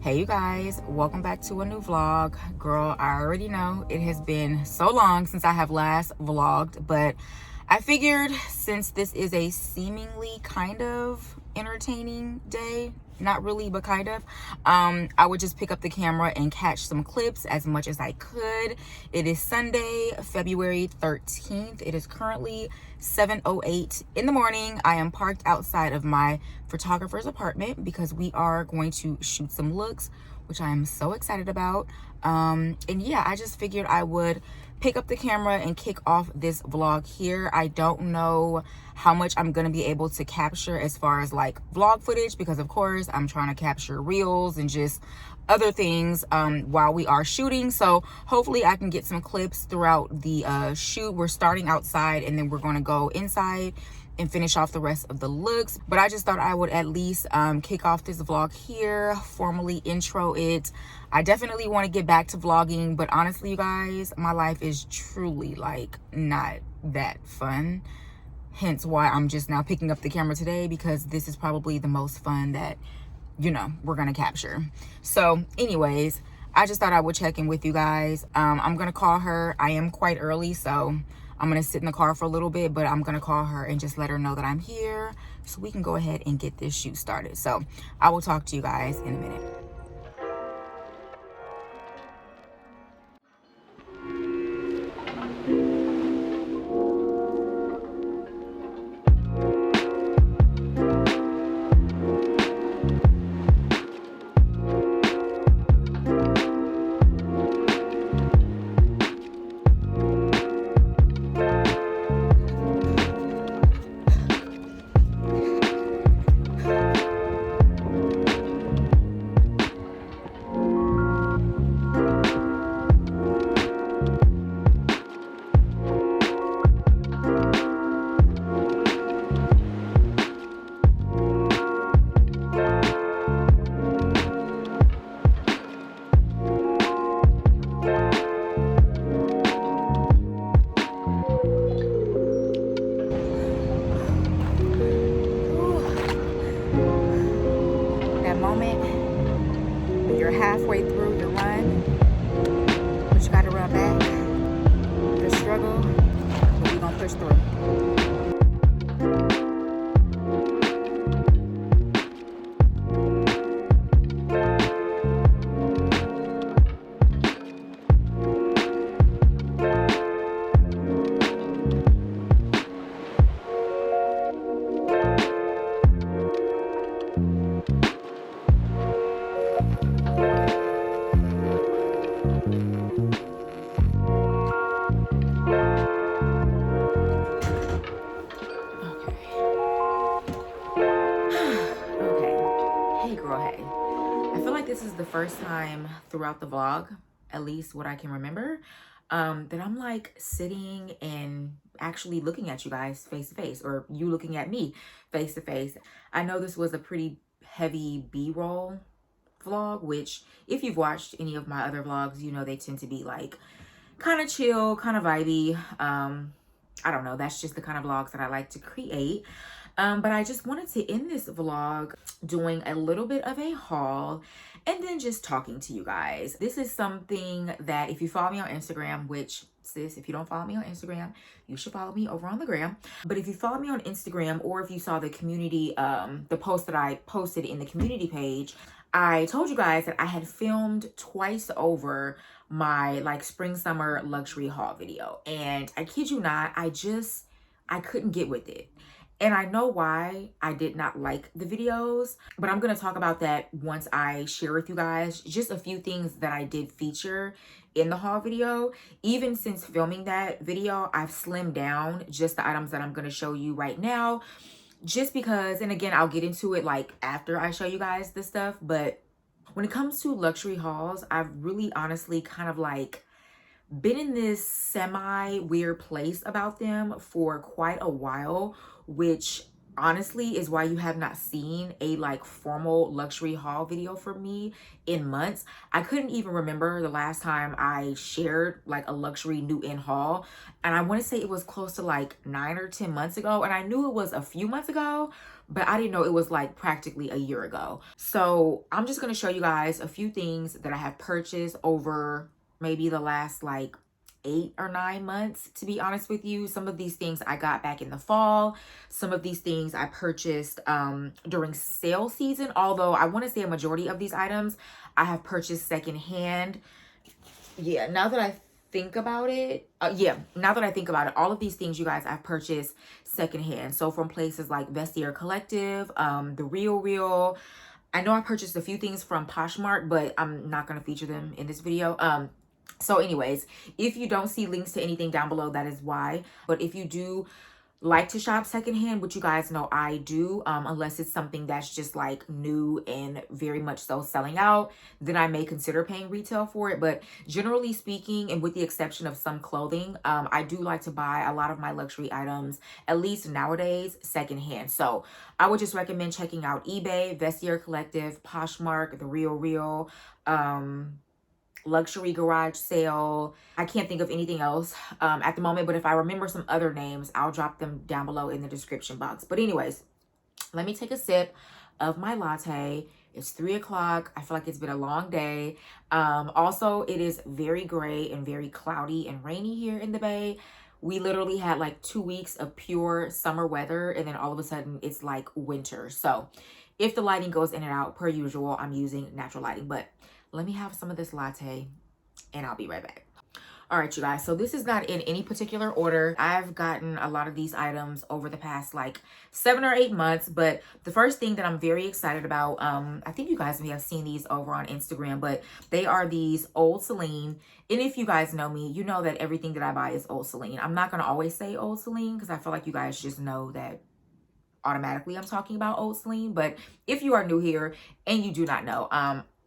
Hey you guys, welcome back to a new vlog. Girl, I already know it has been so long since I have last vlogged, but I figured since this is a seemingly kind of entertaining day, not really but kind of, I would just pick up the camera and catch some clips as much as I could. It is Sunday, February 13th. It is currently 7:08 in the morning. I am parked outside of my photographer's apartment because we are going to shoot some looks, which I am so excited about. And yeah, I just figured I would pick up the camera and kick off this vlog here. I don't know how much I'm gonna be able to capture as far as like vlog footage, because of course I'm trying to capture reels and just other things while we are shooting. So hopefully I can get some clips throughout the shoot. We're starting outside and then we're going to go inside and finish off the rest of the looks. But I just thought I would at least kick off this vlog here, formally intro it. I definitely want to get back to vlogging, but honestly, you guys, my life is truly like not that fun. Hence why I'm just now picking up the camera today, because this is probably the most fun that, you know, we're gonna capture. So anyways, I just thought I would check in with you guys. I'm gonna call her. I am quite early, so I'm gonna sit in the car for a little bit, but I'm gonna call her and just let her know that I'm here so we can go ahead and get this shoot started. So I will talk to you guys in a minute. Halfway through your run, but you gotta run back. The struggle, but we're gonna push through. This is the first time throughout the vlog, at least what I can remember, that I'm like sitting and actually looking at you guys face to face, or you looking at me face to face. I know this was a pretty heavy B-roll vlog, which if you've watched any of my other vlogs, you know they tend to be like kind of chill, kind of vibey. I don't know, that's just the kind of vlogs that I like to create. But I just wanted to end this vlog doing a little bit of a haul and then just talking to you guys. This is something that if you follow me on Instagram, which sis, if you don't follow me on Instagram, you should follow me over on the gram. But if you follow me on Instagram, or if you saw the community, the post that I posted in the community page, I told you guys that I had filmed twice over my like spring summer luxury haul video. And I kid you not, I couldn't get with it. And I know why I did not like the videos, but I'm going to talk about that once I share with you guys just a few things that I did feature in the haul video. Even since filming that video, I've slimmed down just the items that I'm going to show you right now, just because, and again, I'll get into it like after I show you guys this stuff. But when it comes to luxury hauls, I've really honestly kind of like been in this semi weird place about them for quite a while, which honestly is why you have not seen a like formal luxury haul video from me in months. I couldn't even remember the last time I shared like a luxury new in haul, and I want to say it was close to like 9 or 10 months ago, and I knew it was a few months ago, but I didn't know it was like practically a year ago. So I'm just going to show you guys a few things that I have purchased over maybe the last like 8 or 9 months, to be honest with you. Some of these things I got back in the fall. Some of these things I purchased during sale season, although I want to say a majority of these items I have purchased secondhand. Yeah, now that I think about it, all of these things, you guys, I've purchased secondhand. So from places like Festive Collective, The Real. I know I purchased a few things from Poshmark, but I'm not going to feature them in this video. So anyways, if you don't see links to anything down below, that is why. But if you do like to shop secondhand, which you guys know I do, unless it's something that's just like new and very much so selling out, then I may consider paying retail for it. But generally speaking, and with the exception of some clothing, I do like to buy a lot of my luxury items, at least nowadays, secondhand. So I would just recommend checking out eBay, Vestiaire Collective, Poshmark, The Real, Luxury Garage Sale. I can't think of anything else at the moment, but if I remember some other names, I'll drop them down below in the description box. But anyways, let me take a sip of my latte. It's 3 o'clock. I feel like it's been a long day. Also, it is very gray and very cloudy and rainy here in the Bay. We literally had like 2 weeks of pure summer weather, and then all of a sudden it's like winter. So if the lighting goes in and out, per usual, I'm using natural lighting. But let me have some of this latte and I'll be right back. All right, you guys, so this is not in any particular order. I've gotten a lot of these items over the past like 7 or 8 months, but the first thing that I'm very excited about, I think you guys may have seen these over on Instagram, but they are these Old Céline. And if you guys know me, you know that everything that I buy is Old Céline. I'm not going to always say Old Céline because I feel like you guys just know that automatically I'm talking about Old Céline. But if you are new here and you do not know,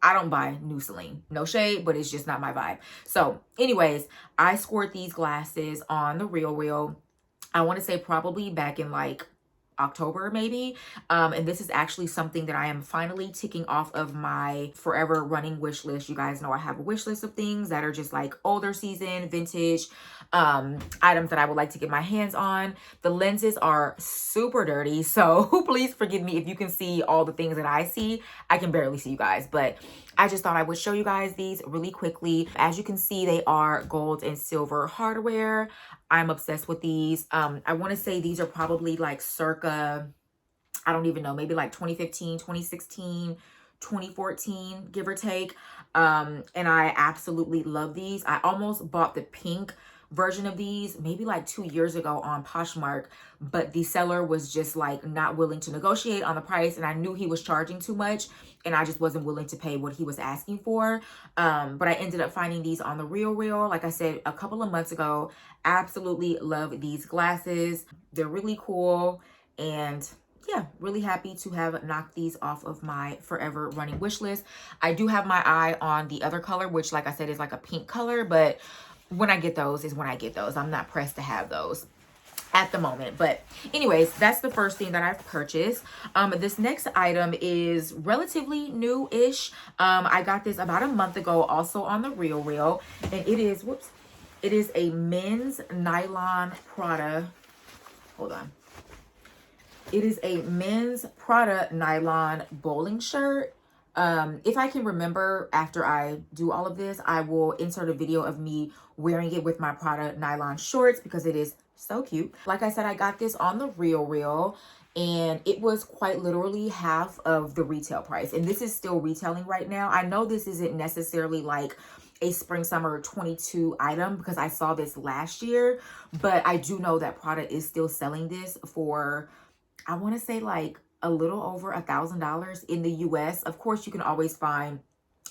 I don't buy new Céline. No shade, but it's just not my vibe. So anyways, I scored these glasses on The Real. I want to say probably back in like October maybe, and this is actually something that I am finally ticking off of my forever running wish list. You guys know I have a wish list of things that are just like older season, vintage items that I would like to get my hands on. The lenses are super dirty, so please forgive me if you can see all the things that I see. I can barely see you guys, but I just thought I would show you guys these really quickly. As you can see, they are gold and silver hardware. I'm obsessed with these. I want to say these are probably like circa, I don't even know, maybe like 2015, 2016, 2014, give or take. And I absolutely love these. I almost bought the pink version of these maybe like 2 years ago on Poshmark, but the seller was just like not willing to negotiate on the price, and I knew he was charging too much and I just wasn't willing to pay what he was asking for. But I ended up finding these on The Real, like I said, a couple of months ago. Absolutely love these glasses. They're really cool, and yeah, really happy to have knocked these off of my forever running wish list. I do have my eye on the other color, which like I said is like a pink color, but when I get those is when I get those. I'm not pressed to have those at the moment. But anyways, that's the first thing that I've purchased. This next item is relatively new-ish. I got this about a month ago, also on The Real, and it is, it is a men's nylon Prada. Hold on. It is a men's Prada nylon bowling shirt. If I can remember after I do all of this, I will insert a video of me wearing it with my Prada nylon shorts because it is so cute. Like I said, I got this on The Real, and it was quite literally half of the retail price. And this is still retailing right now. I know this isn't necessarily like a spring summer 22 item because I saw this last year, but I do know that Prada is still selling this for, I want to say like a little over $1,000 in the US. Of course, you can always find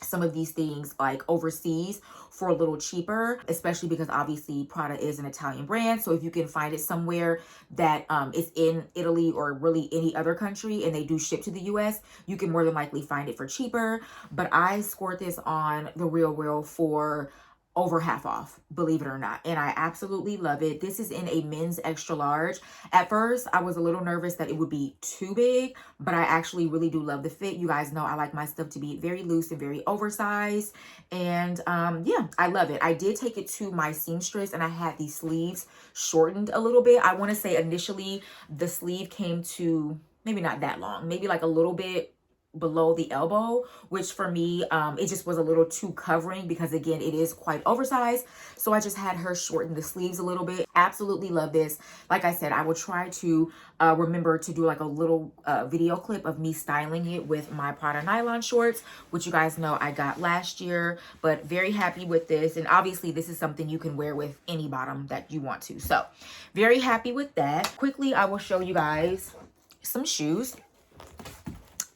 some of these things like overseas for a little cheaper, especially because obviously Prada is an Italian brand. So if you can find it somewhere that is in Italy or really any other country and they do ship to the US, you can more than likely find it for cheaper. But I scored this on The Real for over half off, believe it or not. And I absolutely love it. This is in a men's extra large. At first, I was a little nervous that it would be too big, but I actually really do love the fit. You guys know I like my stuff to be very loose and very oversized. And yeah, I love it. I did take it to my seamstress and I had these sleeves shortened a little bit. I want to say initially the sleeve came to maybe not that long, maybe like a little bit below the elbow, which for me it just was a little too covering because again it is quite oversized. So I just had her shorten the sleeves a little bit. Absolutely love this. Like I said, I will try to remember to do like a little video clip of me styling it with my Prada nylon shorts, which you guys know I got last year. But very happy with this, and obviously this is something you can wear with any bottom that you want to. So very happy with that. Quickly, I will show you guys some shoes.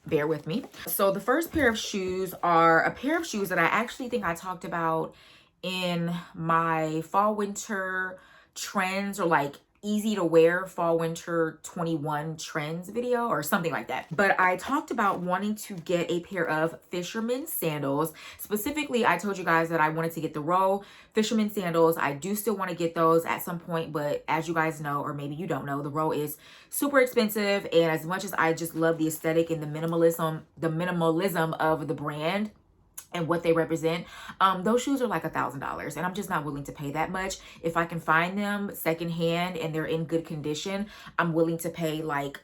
Bear with me. So the first pair of shoes are a pair of shoes that I actually think I talked about in my fall winter trends, or like easy to wear fall winter 21 trends video or something like that. But I talked about wanting to get a pair of fisherman sandals. Specifically, I told you guys that I wanted to get the Row fisherman sandals. I do still want to get those at some point, but as you guys know, or maybe you don't know, the Row is super expensive. And as much as I just love the aesthetic and the minimalism of the brand and what they represent, those shoes are like $1,000, and I'm just not willing to pay that much. If I can find them secondhand and they're in good condition, I'm willing to pay like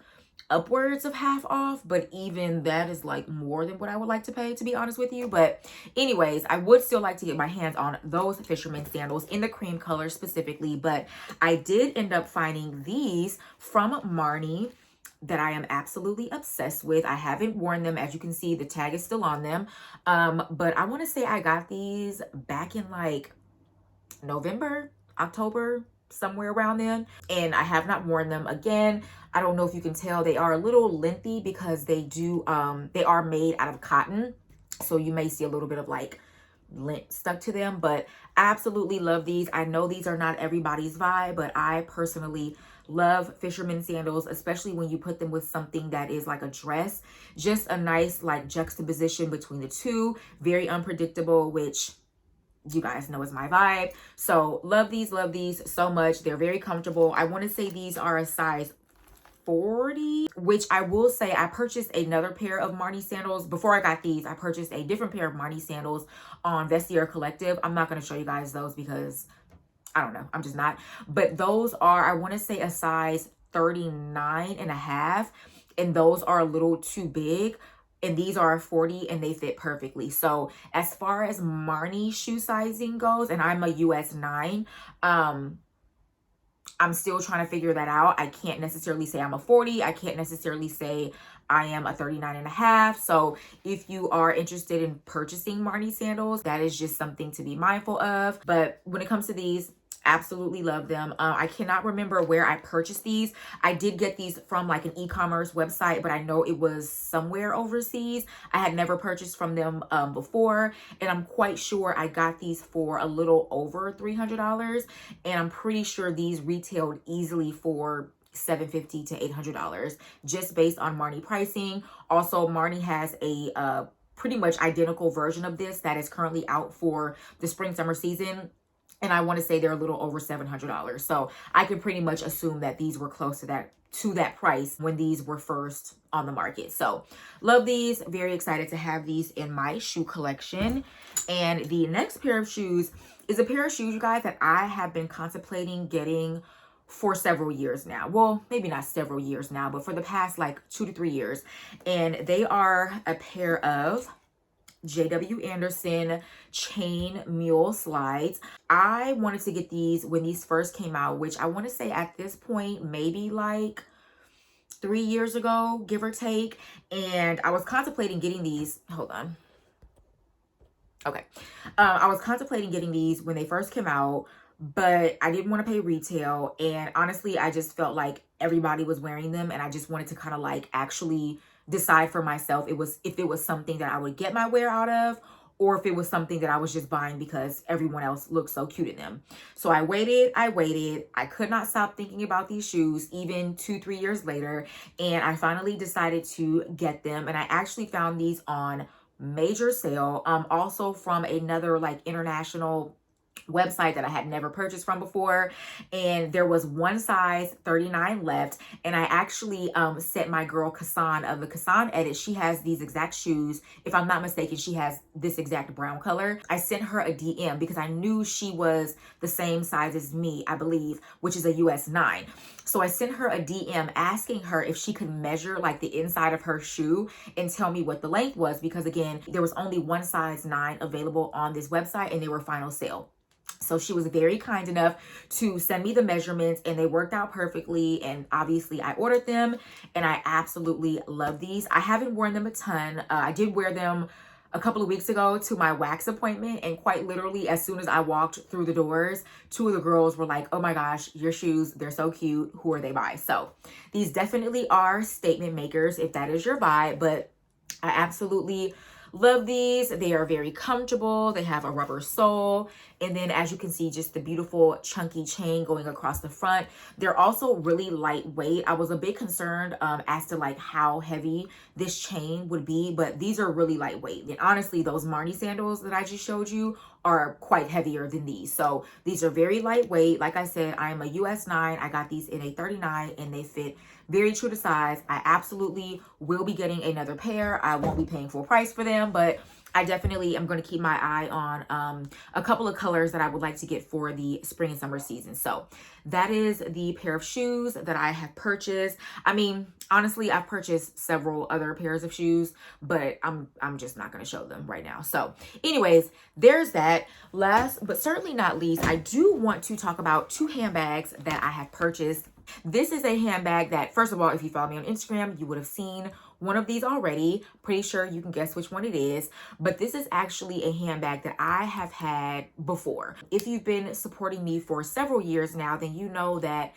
upwards of half off, but even that is like more than what I would like to pay, to be honest with you. But anyways, I would still like to get my hands on those fisherman sandals in the cream color specifically. But I did end up finding these from Marni that I am absolutely obsessed with. I haven't worn them. As you can see, the tag is still on them. But I want to say I got these back in like November, October, somewhere around then. And I have not worn them again. I don't know if you can tell, they are a little lengthy because they are made out of cotton. So you may see a little bit of like lint stuck to them, but absolutely love these. I know these are not everybody's vibe, but I personally love fisherman sandals, especially when you put them with something that is like a dress. Just a nice like juxtaposition between the two. Very unpredictable, which you guys know is my vibe. So love these so much. They're very comfortable. I want to say these are a size 40, which I will say I purchased another pair of Marni sandals. Before I got these, I purchased a different pair of Marni sandals on Festive Collective. I'm not going to show you guys those because I don't know, I'm just not. But those are, I want to say, a size 39 and a half. And those are a little too big. And these are a 40 and they fit perfectly. So as far as Marni shoe sizing goes, and I'm a US 9, I'm still trying to figure that out. I can't necessarily say I'm a 40. I can't necessarily say I am a 39 and a half. So if you are interested in purchasing Marni sandals, that is just something to be mindful of. But when it comes to these, absolutely love them. I cannot remember where I purchased these. I did get these from like an e-commerce website, but I know it was somewhere overseas. I had never purchased from them before, and I'm quite sure I got these for a little over $300, and I'm pretty sure these retailed easily for $750 to $800 just based on Marni pricing. Also, Marni has a pretty much identical version of this that is currently out for the spring summer season. And I want to say they're a little over $700. So I can pretty much assume that these were close to that price when these were first on the market. So love these. Very excited to have these in my shoe collection. And the next pair of shoes is a pair of shoes, you guys, that I have been contemplating getting for several years now. Well, maybe not several years now, but for the past like 2 to 3 years. And they are a pair of JW Anderson chain mule slides. I wanted to get these when these first came out, which I want to say at this point, maybe like 3 years ago, give or take. And I was contemplating getting these. Hold on. Okay. I was contemplating getting these when they first came out, but I didn't want to pay retail. And honestly, I just felt like everybody was wearing them, and I just wanted to kind of like actually decide for myself if it was something that I would get my wear out of, or if it was something that I was just buying because everyone else looked so cute in them. So I waited. I could not stop thinking about these shoes even 2-3 years later, and I finally decided to get them. And I actually found these on major sale, also from another like international website that I had never purchased from before, and there was one size 39 left, and I actually sent my girl Kassan of the Kassan Edit. She has these exact shoes. If I'm not mistaken, she has this exact brown color. I sent her a DM because I knew she was the same size as me, I believe, which is a US 9. So I sent her a DM asking her if she could measure like the inside of her shoe and tell me what the length was, because again, there was only one size 9 available on this website and they were final sale. So she was very kind enough to send me the measurements, and they worked out perfectly. And obviously I ordered them, and I absolutely love these. I haven't worn them a ton. I did wear them a couple of weeks ago to my wax appointment, and quite literally as soon as I walked through the doors, 2 of the girls were like, oh my gosh, your shoes, they're so cute. Who are they by? So these definitely are statement makers if that is your vibe, but I absolutely love these. They are very comfortable. They have a rubber sole. And then as you can see, just the beautiful chunky chain going across the front. They're also really lightweight. I was a bit concerned as to like how heavy this chain would be, but these are really lightweight. And honestly, those Marni sandals that I just showed you are quite heavier than these. So these are very lightweight. Like I said, I am a US 9. I got these in a 39 and they fit very true to size. I absolutely will be getting another pair. I won't be paying full price for them, but I definitely am going to keep my eye on a couple of colors that I would like to get for the spring and summer season. So that is the pair of shoes that I have purchased. I mean, honestly, I've purchased several other pairs of shoes, but I'm just not going to show them right now. So anyways, there's that. Last but certainly not least, I do want to talk about 2 handbags that I have purchased. This is a handbag that, first of all, if you follow me on Instagram, you would have seen one of these already. Pretty sure you can guess which one it is. But this is actually a handbag that I have had before. If you've been supporting me for several years now, then you know that,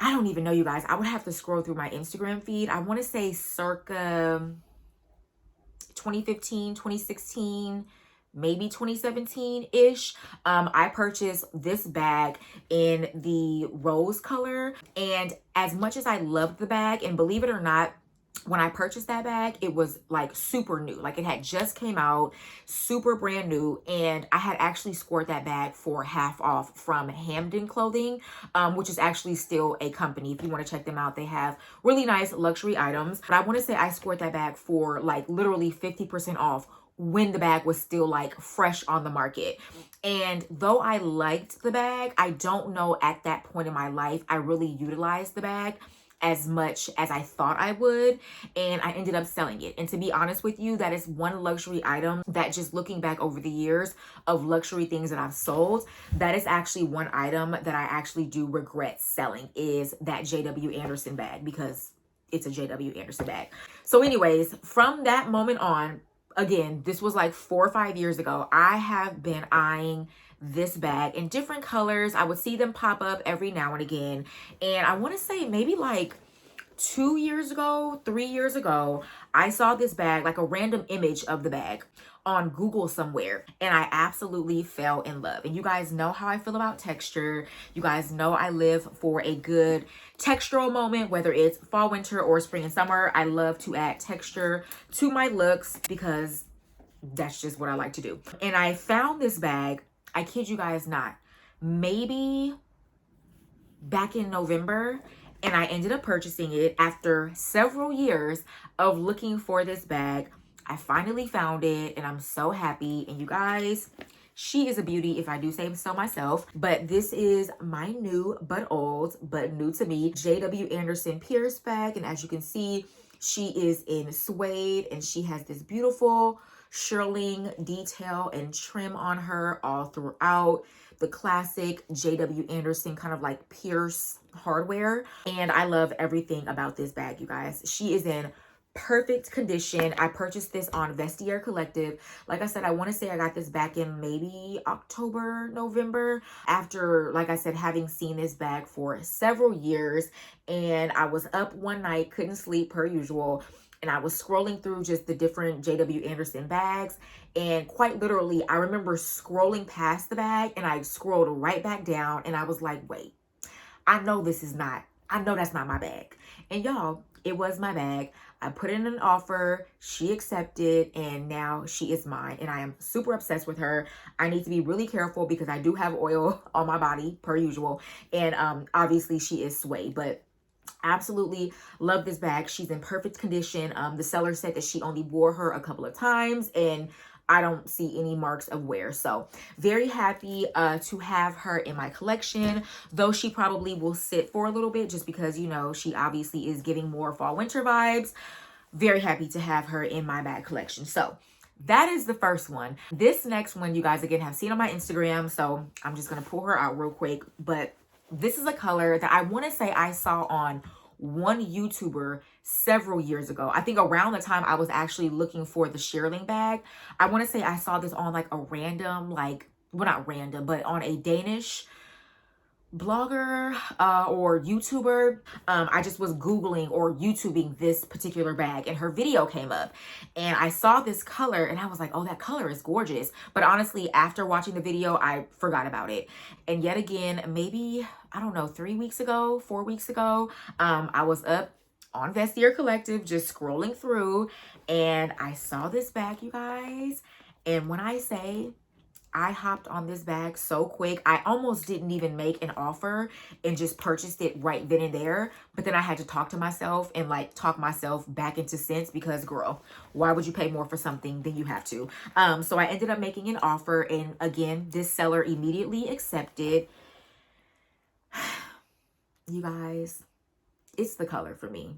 I don't even know, you guys. I would have to scroll through my Instagram feed. I want to say circa 2015, 2016, maybe 2017-ish. I purchased this bag in the rose color. And as much as I loved the bag, and believe it or not, when I purchased that bag, it was like super new. Like it had just came out, super brand new. And I had actually scored that bag for half off from Hamden Clothing, which is actually still a company. If you want to check them out, they have really nice luxury items. But I want to say I scored that bag for like literally 50% off when the bag was still like fresh on the market. And though I liked the bag, I don't know at that point in my life, I really utilized the bag as much as I thought I would, and I ended up selling it. And to be honest with you, that is one luxury item that, just looking back over the years of luxury things that I've sold, that is actually one item that I actually do regret selling, is that JW Anderson bag, because it's a JW Anderson bag. So anyways, from that moment on, again, this was like 4 or 5 years ago, I have been eyeing this bag in different colors. I would see them pop up every now and again. And I want to say maybe like 2 years ago, 3 years ago, I saw this bag, like a random image of the bag on Google somewhere, and I absolutely fell in love. And you guys know how I feel about texture. You guys know I live for a good textural moment, whether it's fall, winter, or spring and summer. I love to add texture to my looks because that's just what I like to do. And I found this bag, I kid you guys not, maybe back in November, and I ended up purchasing it after several years of looking for this bag. I finally found it, and I'm so happy. And you guys, she is a beauty, if I do say so myself. But this is my new but old, but new to me, JW Anderson Pierce bag. And as you can see, she is in suede, and she has this beautiful shearling detail and trim on her all throughout. The classic JW Anderson kind of like Pierce hardware. And I love everything about this bag, you guys. She is in perfect condition. I purchased this on Festive Collective. Like I said, I want to say I got this back in maybe October, November, after, like I said, having seen this bag for several years. And I was up one night, couldn't sleep per usual, and I was scrolling through just the different JW Anderson bags. And quite literally, I remember scrolling past the bag, and I scrolled right back down, and I was like, wait, I know that's not my bag. And y'all, it was my bag. I put in an offer, she accepted, and now she is mine. And I am super obsessed with her. I need to be really careful because I do have oil on my body per usual. And obviously she is suede, but absolutely love this bag. She's in perfect condition. The seller said that she only wore her a couple of times and I don't see any marks of wear. So very happy to have her in my collection, though she probably will sit for a little bit just because, you know, she obviously is giving more fall winter vibes. Very happy to have her in my bag collection. So that is the first one. This next one, you guys, again, have seen on my Instagram. So I'm just going to pull her out real quick. But this is a color that I want to say I saw on one YouTuber several years ago. I think around the time I was actually looking for the shearling bag. I want to say I saw this on like a random, like, well, not random, but on a Danish blogger or YouTuber. I just was Googling or YouTubing this particular bag and her video came up and I saw this color and I was like, oh, that color is gorgeous. But honestly, after watching the video, I forgot about it. And yet again, maybe, I don't know, 3 weeks ago, 4 weeks ago, I was up on Festive Collective just scrolling through and I saw this bag, you guys. And when I say I hopped on this bag so quick, I almost didn't even make an offer and just purchased it right then and there. But then I had to talk to myself and like talk myself back into sense because, girl, why would you pay more for something than you have to? So I ended up making an offer and again, this seller immediately accepted. You guys, it's the color for me.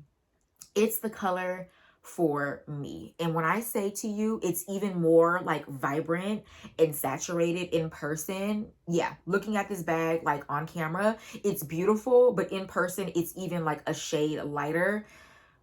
It's the color for me. And when I say to you, it's even more like vibrant and saturated in person. Yeah, looking at this bag like on camera, it's beautiful, but in person, it's even like a shade lighter.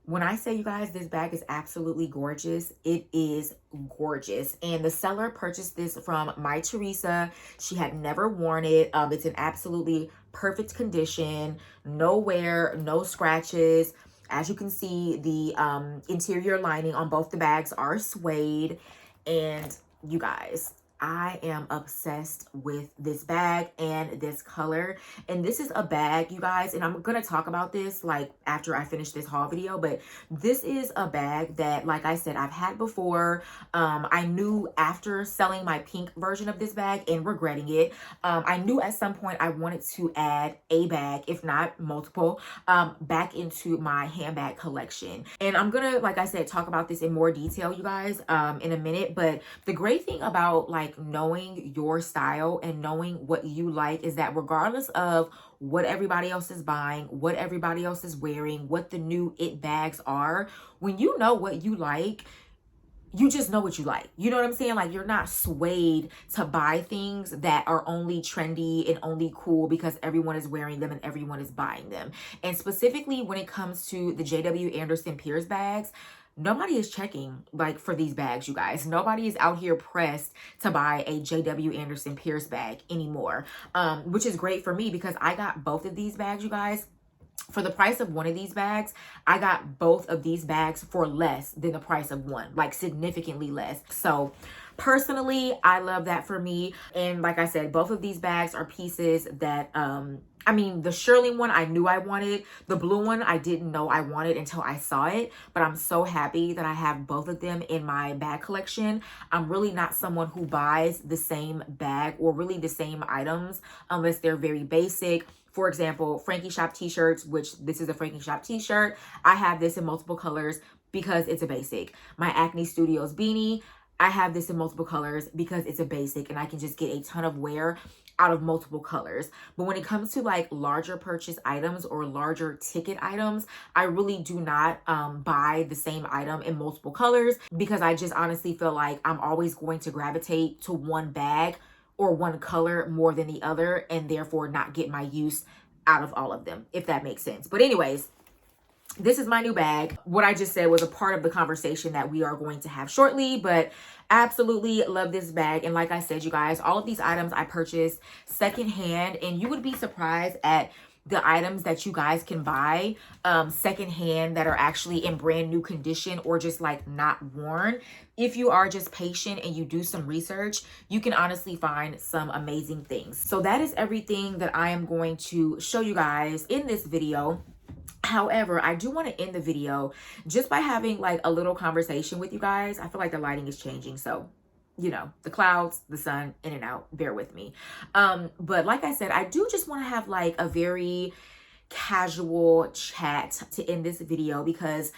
When I say, you guys, this bag is absolutely gorgeous, it is gorgeous. And the seller purchased this from my Teresa. She had never worn it. It's in absolutely perfect condition, no wear, no scratches. As you can see, the interior lining on both the bags are suede. And you guys, I am obsessed with this bag and this color. And this is a bag, you guys, and I'm going to talk about this like after I finish this haul video, but this is a bag that, like I said, I've had before. I knew after selling my pink version of this bag and regretting it, I knew at some point I wanted to add a bag, if not multiple, back into my handbag collection. And I'm going to, like I said, talk about this in more detail, you guys, in a minute. But the great thing about like knowing your style and knowing what you like is that regardless of what everybody else is buying, what everybody else is wearing, what the new it bags are, when you know what you like, you just know what you like. You know what I'm saying? Like, you're not swayed to buy things that are only trendy and only cool because everyone is wearing them and everyone is buying them. And specifically when it comes to the JW Anderson Pierce bags, nobody is checking like for these bags, you guys. Nobody is out here pressed to buy a JW Anderson Pierce bag anymore, which is great for me because I got both of these bags, you guys. For the price of one of these bags, I got both of these bags for less than the price of one, like significantly less. So personally, I love that for me. And like I said, both of these bags are pieces that, I mean, the shearling one I knew I wanted. The blue one I didn't know I wanted until I saw it. But I'm so happy that I have both of them in my bag collection. I'm really not someone who buys the same bag or really the same items unless they're very basic. For example, Frankie Shop t-shirts, which this is a Frankie Shop t-shirt. I have this in multiple colors because it's a basic. My Acne Studios beanie, I have this in multiple colors because it's a basic and I can just get a ton of wear out of multiple colors. But when it comes to like larger purchase items or larger ticket items, I really do not buy the same item in multiple colors because I just honestly feel like I'm always going to gravitate to one bag or one color more than the other and therefore not get my use out of all of them, if that makes sense. But anyways, this is my new bag. What I just said was a part of the conversation that we are going to have shortly, but absolutely love this bag. And like I said, you guys, all of these items I purchased secondhand, and you would be surprised at the items that you guys can buy secondhand that are actually in brand new condition or just like not worn. If you are just patient and you do some research, you can honestly find some amazing things. So that is everything that I am going to show you guys in this video. However, I do want to end the video just by having like a little conversation with you guys. I feel like the lighting is changing, so you know, the clouds, the sun, in and out, bear with me. But like I said, I do just want to have like a very casual chat to end this video, because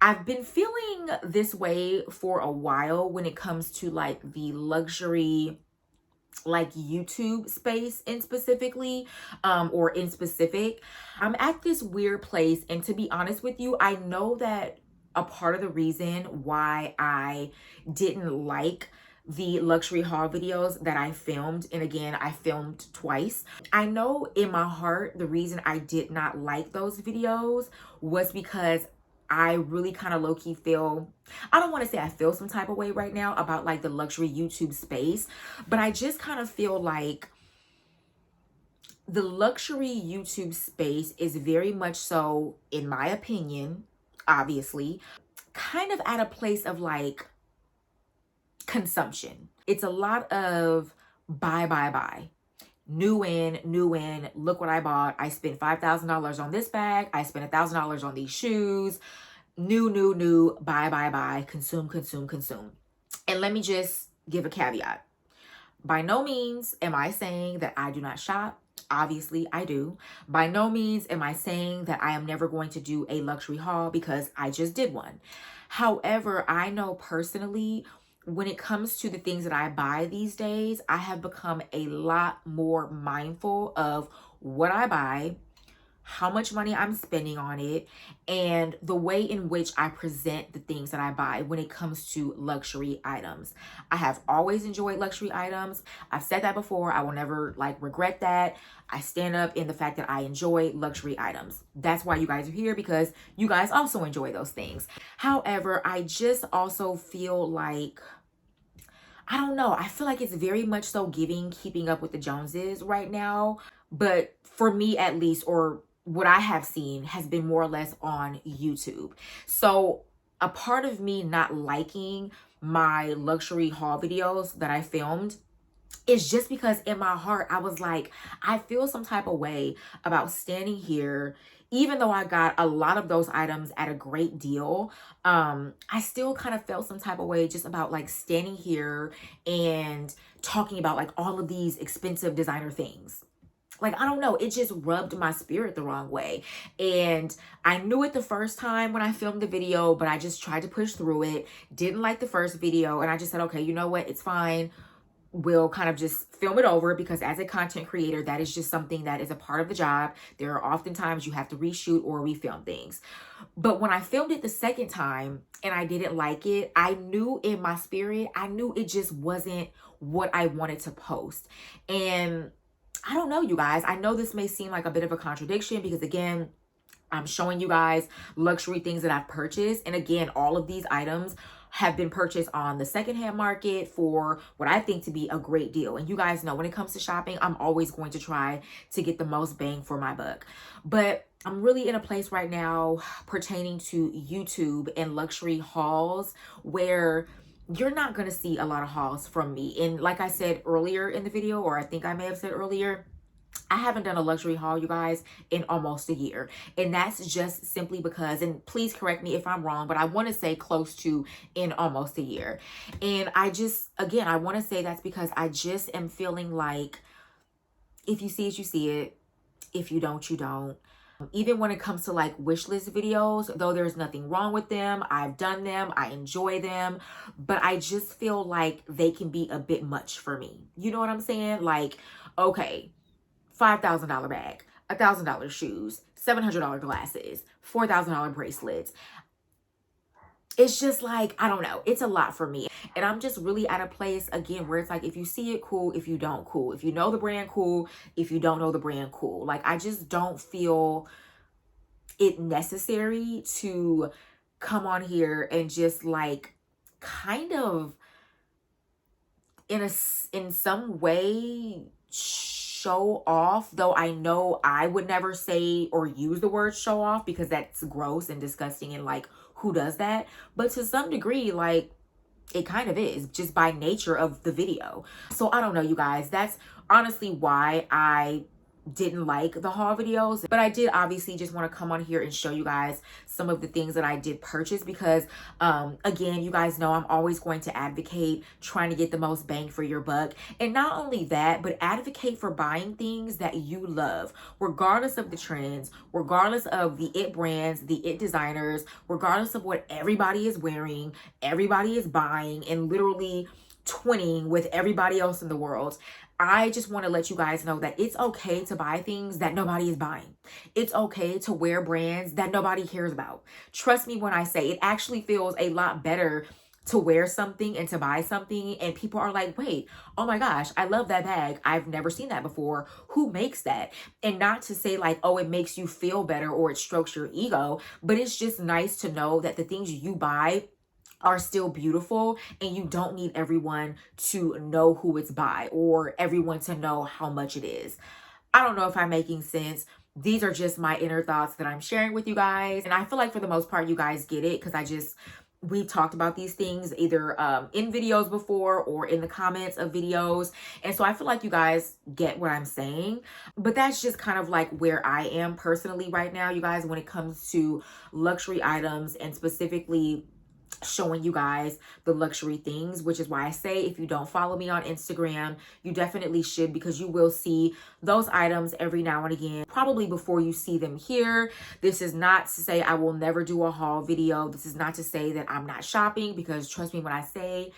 I've been feeling this way for a while when it comes to like the luxury, like YouTube space in specifically, or in specific. I'm at this weird place, and to be honest with you, I know that a part of the reason why I didn't like the luxury haul videos that I filmed, and again, I filmed twice. I know in my heart the reason I did not like those videos was because I really kind of low-key feel, I don't want to say I feel some type of way right now about like the luxury YouTube space, but I just kind of feel like the luxury YouTube space is very much so, in my opinion, obviously, kind of at a place of like consumption. It's a lot of buy, buy, buy. New in, look what I bought. I spent $5,000 on this bag. I spent $1,000 on these shoes. New, buy, buy, buy, consume, consume, consume. And let me just give a caveat. By no means am I saying that I do not shop. Obviously, I do. By no means am I saying that I am never going to do a luxury haul, because I just did one. However, I know personally, when it comes to the things that I buy these days, I have become a lot more mindful of what I buy, how much money I'm spending on it, and the way in which I present the things that I buy when it comes to luxury items. I have always enjoyed luxury items. I've said that before. I will never like regret that. I stand up in the fact that I enjoy luxury items. That's why you guys are here, because you guys also enjoy those things. However, I just also feel like, I don't know, I feel like it's very much so giving Keeping Up with the Joneses right now. But for me at least, or what I have seen, has been more or less on YouTube. So a part of me not liking my luxury haul videos that I filmed is just because in my heart, I was like, I feel some type of way about standing here. Even though I got a lot of those items at a great deal, I still kind of felt some type of way just about like standing here and talking about like all of these expensive designer things. Like, I don't know, it just rubbed my spirit the wrong way. And I knew it the first time when I filmed the video, but I just tried to push through it. Didn't like the first video. And I just said, okay, you know what? It's fine. We'll kind of just film it over, because as a content creator, that is just something that is a part of the job. There are oftentimes you have to reshoot or refilm things. But when I filmed it the second time and I didn't like it, I knew in my spirit, I knew it just wasn't what I wanted to post. And I don't know, you guys. I know this may seem like a bit of a contradiction, because again, I'm showing you guys luxury things that I've purchased. And again, all of these items have been purchased on the secondhand market for what I think to be a great deal. And you guys know when it comes to shopping, I'm always going to try to get the most bang for my buck. But I'm really in a place right now pertaining to YouTube and luxury hauls where you're not going to see a lot of hauls from me. And like I said earlier in the video, or I think I may have said earlier, I haven't done a luxury haul, you guys, in almost a year. And that's just simply because, and please correct me if I'm wrong, but I want to say close to in almost a year. And I just, again, I want to say that's because I just am feeling like if you see it, you see it. If you don't, you don't. Even when it comes to like wish list videos, though there's nothing wrong with them, I've done them, I enjoy them, but I just feel like they can be a bit much for me. You know what I'm saying? Like, okay, $5,000 bag, $1,000 shoes, $700 glasses, $4,000 bracelets. It's just like, I don't know, it's a lot for me. And I'm just really at a place, again, where it's like, if you see it, cool. If you don't, cool. If you know the brand, cool. If you don't know the brand, cool. Like, I just don't feel it necessary to come on here and just like kind of in some way show off, though I know I would never say or use the word show off, because that's gross and disgusting, and like, who does that? But to some degree, like, it kind of is, just by nature of the video. So I don't know, you guys, that's honestly why I didn't like the haul videos, but I did obviously just want to come on here and show you guys some of the things that I did purchase because again, you guys know I'm always going to advocate trying to get the most bang for your buck. And not only that, but advocate for buying things that you love, regardless of the trends, regardless of the it brands, the it designers, regardless of what everybody is wearing, everybody is buying, and literally twinning with everybody else in the world. I just want to let you guys know that it's okay to buy things that nobody is buying. It's okay to wear brands that nobody cares about. Trust me when I say it actually feels a lot better to wear something and to buy something and people are like, wait, oh my gosh, I love that bag. I've never seen that before. Who makes that? And not to say like, oh, it makes you feel better or it strokes your ego, but it's just nice to know that the things you buy are still beautiful and you don't need everyone to know who it's by or everyone to know how much it is. I don't know if I'm making sense. These are just my inner thoughts that I'm sharing with you guys. And I feel like for the most part, you guys get it because we've talked about these things either in videos before or in the comments of videos. And so I feel like you guys get what I'm saying. But that's just kind of like where I am personally right now, you guys, when it comes to luxury items and specifically showing you guys the luxury things, which is why I say if you don't follow me on Instagram, you definitely should, because you will see those items every now and again, probably before you see them here. This is not to say I will never do a haul video. This is not to say that I'm not shopping, because trust me when I say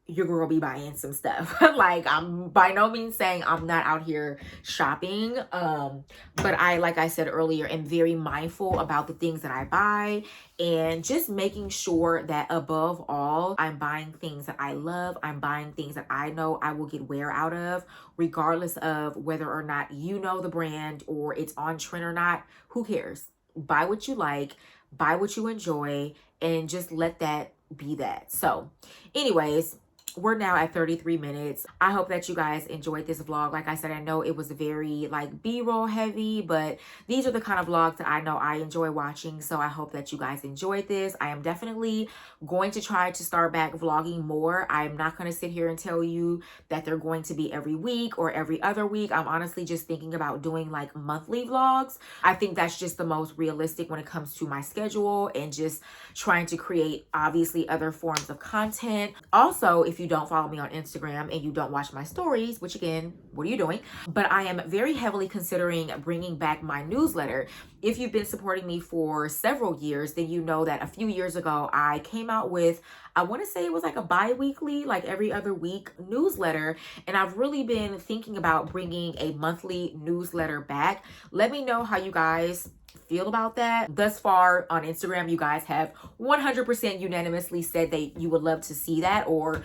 your girl be buying some stuff. Like, I'm by no means saying I'm not out here shopping. But like I said earlier, am very mindful about the things that I buy and just making sure that above all, I'm buying things that I love. I'm buying things that I know I will get wear out of, regardless of whether or not you know the brand or it's on trend or not. Who cares? Buy what you like, buy what you enjoy, and just let that be that. So anyways, we're now at 33 minutes. I hope that you guys enjoyed this vlog. Like I said, I know it was very like B-roll heavy, but these are the kind of vlogs that I know I enjoy watching. So I hope that you guys enjoyed this. I am definitely going to try to start back vlogging more. I'm not going to sit here and tell you that they're going to be every week or every other week. I'm honestly just thinking about doing like monthly vlogs. I think that's just the most realistic when it comes to my schedule and just trying to create obviously other forms of content. Also, if you don't follow me on Instagram and you don't watch my stories, which again, what are you doing? But I am very heavily considering bringing back my newsletter. If you've been supporting me for several years, then you know that a few years ago, I came out with, I want to say it was like a bi-weekly, like every other week newsletter. And I've really been thinking about bringing a monthly newsletter back. Let me know how you guys feel about that. Thus far on Instagram, you guys have 100% unanimously said that you would love to see that or,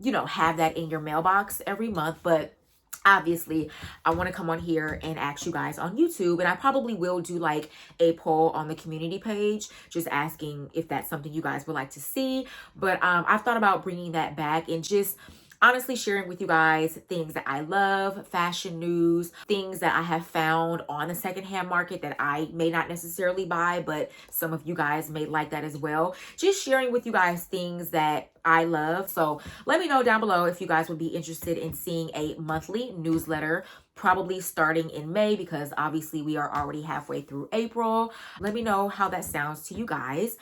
you know, have that in your mailbox every month. But obviously, I want to come on here and ask you guys on YouTube, and I probably will do like a poll on the community page, just asking if that's something you guys would like to see. But I've thought about bringing that back and just honestly sharing with you guys things that I love, fashion news, things that I have found on the secondhand market that I may not necessarily buy, but some of you guys may like that as well. Just sharing with you guys things that I love. So let me know down below if you guys would be interested in seeing a monthly newsletter, probably starting in May, because obviously we are already halfway through April. Let me know how that sounds to you guys.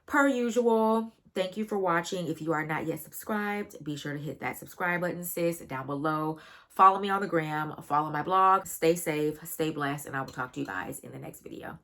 Per usual, thank you for watching. If you are not yet subscribed, be sure to hit that subscribe button, sis, down below. Follow me on the gram, follow my blog. Stay safe, stay blessed, and I will talk to you guys in the next video.